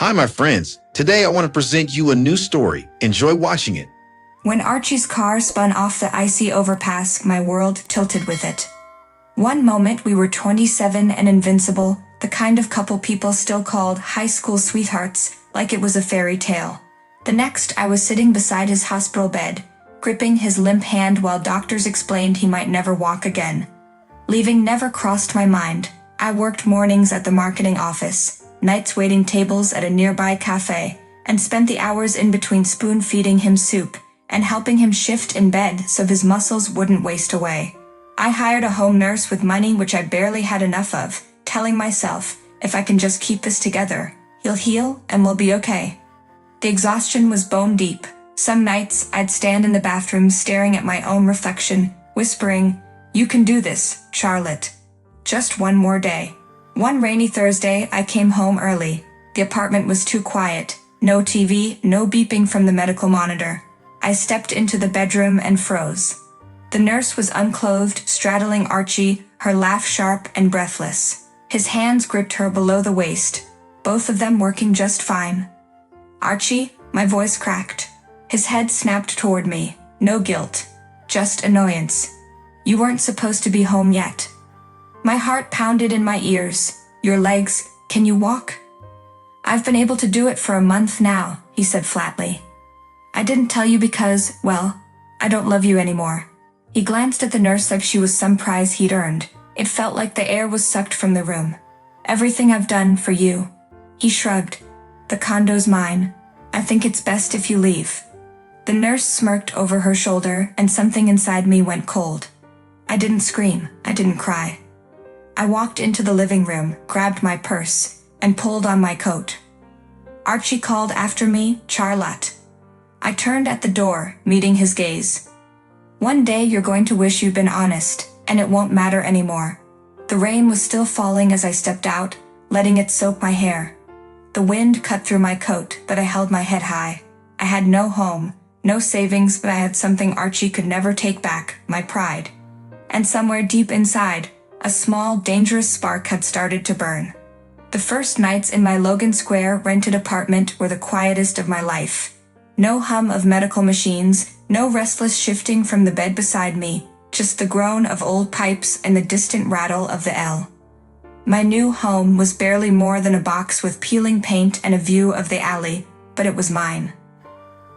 Hi, my friends. Today I want to present you a new story. Enjoy watching it. When Archie's car spun off the icy overpass, my world tilted with it. One moment we were 27 and invincible, the kind of couple people still called high school sweethearts, like it was a fairy tale. The next, I was sitting beside his hospital bed, gripping his limp hand while doctors explained he might never walk again. Leaving never crossed my mind. I worked mornings at the marketing office, nights waiting tables at a nearby cafe, and spent the hours in between spoon-feeding him soup and helping him shift in bed so his muscles wouldn't waste away. I hired a home nurse with money which I barely had enough of, telling myself, if I can just keep this together, he'll heal and we'll be okay. The exhaustion was bone deep. Some nights, I'd stand in the bathroom staring at my own reflection, whispering, "You can do this, Charlotte. Just one more day." One rainy Thursday, I came home early. The apartment was too quiet. No TV, no beeping from the medical monitor. I stepped into the bedroom and froze. The nurse was unclothed, straddling Archie, her laugh sharp and breathless. His hands gripped her below the waist, both of them working just fine. "Archie," my voice cracked. His head snapped toward me. No guilt, just annoyance. "You weren't supposed to be home yet." My heart pounded in my ears. "Your legs, can you walk?" "I've been able to do it for a month now," he said flatly. "I didn't tell you because, well, I don't love you anymore." He glanced at the nurse like she was some prize he'd earned. It felt like the air was sucked from the room. "Everything I've done for you." He shrugged. "The condo's mine. I think it's best if you leave." The nurse smirked over her shoulder and something inside me went cold. I didn't scream. I didn't cry. I walked into the living room, grabbed my purse, and pulled on my coat. Archie called after me, "Charlotte." I turned at the door, meeting his gaze. "One day you're going to wish you'd been honest, and it won't matter anymore." The rain was still falling as I stepped out, letting it soak my hair. The wind cut through my coat, but I held my head high. I had no home, no savings, but I had something Archie could never take back, my pride. And somewhere deep inside, a small, dangerous spark had started to burn. The first nights in my Logan Square rented apartment were the quietest of my life. No hum of medical machines, no restless shifting from the bed beside me, just the groan of old pipes and the distant rattle of the L. My new home was barely more than a box with peeling paint and a view of the alley, but it was mine.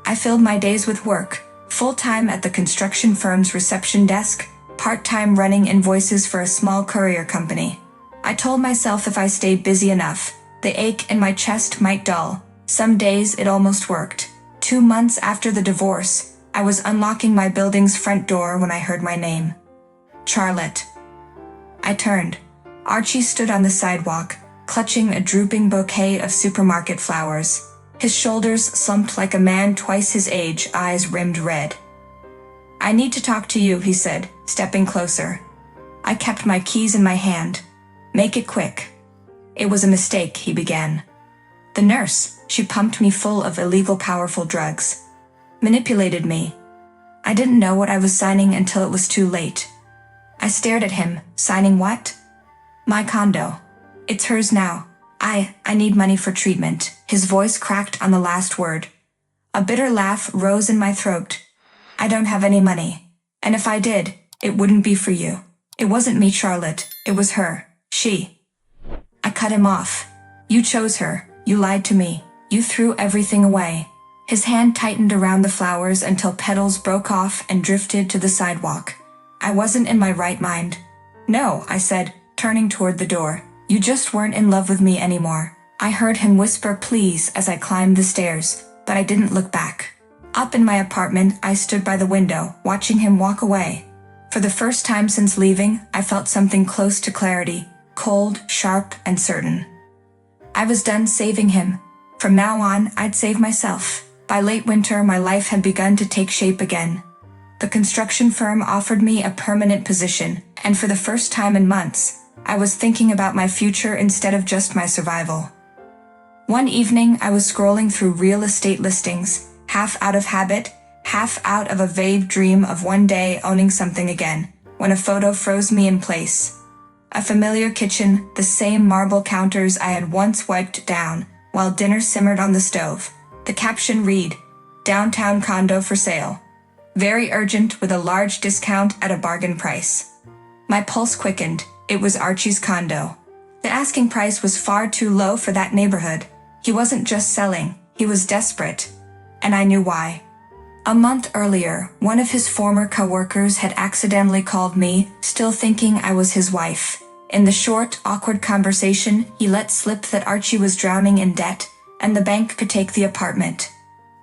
I filled my days with work, full-time at the construction firm's reception desk, part-time running invoices for a small courier company. I told myself if I stayed busy enough, the ache in my chest might dull. Some days it almost worked. 2 months after the divorce, I was unlocking my building's front door when I heard my name. "Charlotte." I turned. Archie stood on the sidewalk, clutching a drooping bouquet of supermarket flowers. His shoulders slumped like a man twice his age, eyes rimmed red. "I need to talk to you," he said, stepping closer. I kept my keys in my hand. "Make it quick." "It was a mistake," he began. "The nurse, she pumped me full of illegal powerful drugs. Manipulated me. I didn't know what I was signing until it was too late." I stared at him. "Signing what?" "My condo. It's hers now. I need money for treatment." His voice cracked on the last word. A bitter laugh rose in my throat. "I don't have any money. And if I did, it wouldn't be for you. It wasn't me, Charlotte. It was her. She." I cut him off. "You chose her. You lied to me. You threw everything away." His hand tightened around the flowers until petals broke off and drifted to the sidewalk. I wasn't in my right mind. "No," I said, turning toward the door. "You just weren't in love with me anymore." I heard him whisper please as I climbed the stairs, but I didn't look back. Up in my apartment, I stood by the window, watching him walk away. For the first time since leaving, I felt something close to clarity, cold, sharp, and certain. I was done saving him. From now on, I'd save myself. By late winter, my life had begun to take shape again. The construction firm offered me a permanent position, and for the first time in months, I was thinking about my future instead of just my survival. One evening, I was scrolling through real estate listings, half out of habit, half out of a vague dream of one day owning something again, when a photo froze me in place. A familiar kitchen, the same marble counters I had once wiped down, while dinner simmered on the stove. The caption read, "Downtown condo for sale. Very urgent with a large discount at a bargain price." My pulse quickened. It was Archie's condo. The asking price was far too low for that neighborhood. He wasn't just selling, he was desperate. And I knew why. A month earlier, one of his former co-workers had accidentally called me, still thinking I was his wife. In the short, awkward conversation, he let slip that Archie was drowning in debt, and the bank could take the apartment.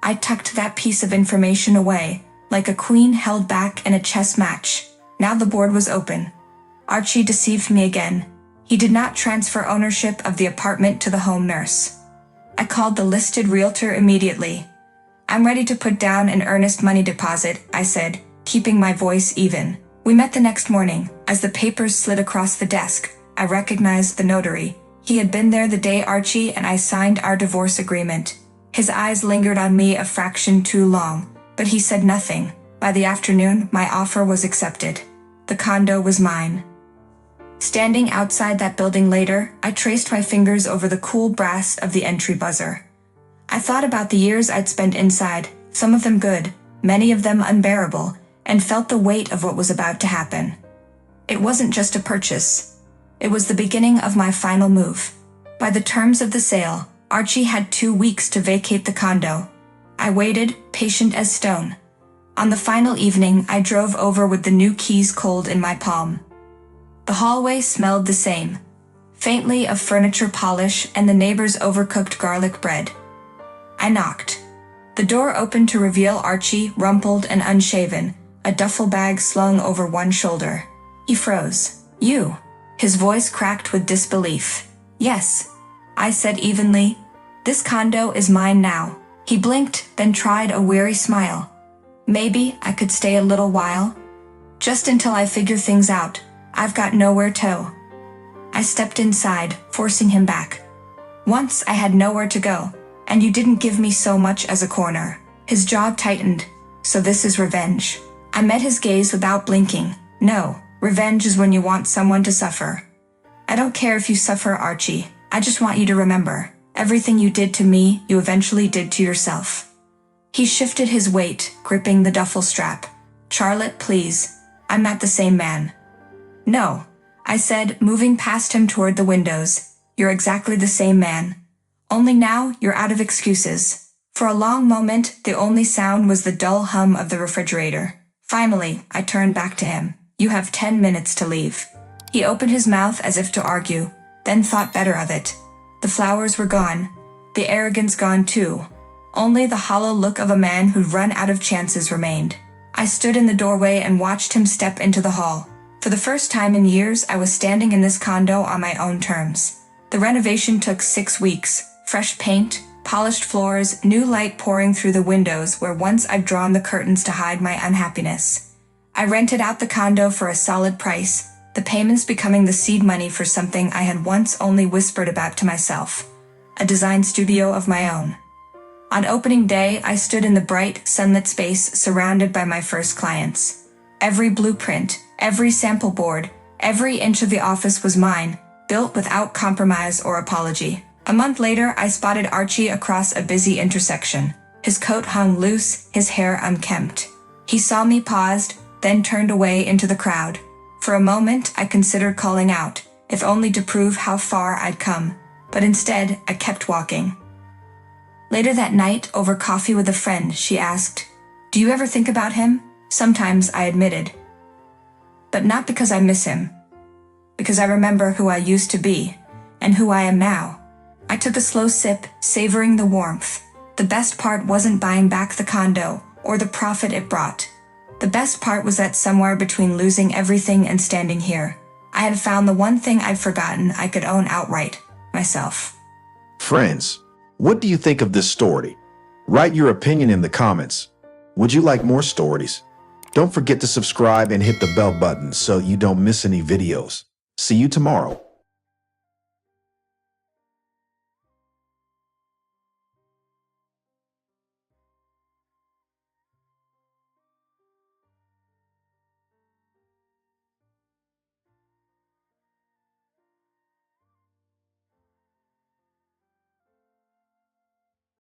I tucked that piece of information away, like a queen held back in a chess match. Now the board was open. Archie deceived me again. He did not transfer ownership of the apartment to the home nurse. I called the listed realtor immediately. "I'm ready to put down an earnest money deposit," I said, keeping my voice even. We met the next morning. As the papers slid across the desk, I recognized the notary. He had been there the day Archie and I signed our divorce agreement. His eyes lingered on me a fraction too long, but he said nothing. By the afternoon, my offer was accepted. The condo was mine. Standing outside that building later, I traced my fingers over the cool brass of the entry buzzer. I thought about the years I'd spent inside, some of them good, many of them unbearable, and felt the weight of what was about to happen. It wasn't just a purchase. It was the beginning of my final move. By the terms of the sale, Archie had 2 weeks to vacate the condo. I waited, patient as stone. On the final evening, I drove over with the new keys cold in my palm. The hallway smelled the same, faintly of furniture polish and the neighbor's overcooked garlic bread. I knocked. The door opened to reveal Archie, rumpled and unshaven, a duffel bag slung over one shoulder. He froze. "You?" His voice cracked with disbelief. "Yes," I said evenly. "This condo is mine now." He blinked, then tried a weary smile. "Maybe I could stay a little while? Just until I figure things out. I've got nowhere to." I stepped inside, forcing him back. "Once I had nowhere to go, and you didn't give me so much as a corner." His jaw tightened. "So this is revenge." I met his gaze without blinking. "No, revenge is when you want someone to suffer." "I don't care if you suffer, Archie. I just want you to remember, everything you did to me, you eventually did to yourself." He shifted his weight, gripping the duffel strap. "Charlotte, please. I'm not the same man." "No," I said, moving past him toward the windows. "You're exactly the same man. Only now you're out of excuses." For a long moment, the only sound was the dull hum of the refrigerator. Finally, I turned back to him. "You have 10 minutes to leave." He opened his mouth as if to argue, then thought better of it. The flowers were gone. The arrogance gone too. Only the hollow look of a man who'd run out of chances remained. I stood in the doorway and watched him step into the hall. For the first time in years, I was standing in this condo on my own terms. The renovation took 6 weeks. Fresh paint, polished floors, new light pouring through the windows where once I'd drawn the curtains to hide my unhappiness. I rented out the condo for a solid price, the payments becoming the seed money for something I had once only whispered about to myself. A design studio of my own. On opening day, I stood in the bright, sunlit space surrounded by my first clients. Every blueprint, every sample board, every inch of the office was mine, built without compromise or apology. A month later, I spotted Archie across a busy intersection. His coat hung loose, his hair unkempt. He saw me, paused, then turned away into the crowd. For a moment, I considered calling out, if only to prove how far I'd come. But instead, I kept walking. Later that night, over coffee with a friend, she asked, "Do you ever think about him?" "Sometimes," I admitted. But not because I miss him. Because I remember who I used to be, and who I am now. I took a slow sip, savoring the warmth. The best part wasn't buying back the condo, or the profit it brought. The best part was that somewhere between losing everything and standing here, I had found the one thing I'd forgotten I could own outright, myself. Friends, what do you think of this story? Write your opinion in the comments. Would you like more stories? Don't forget to subscribe and hit the bell button so you don't miss any videos. See you tomorrow.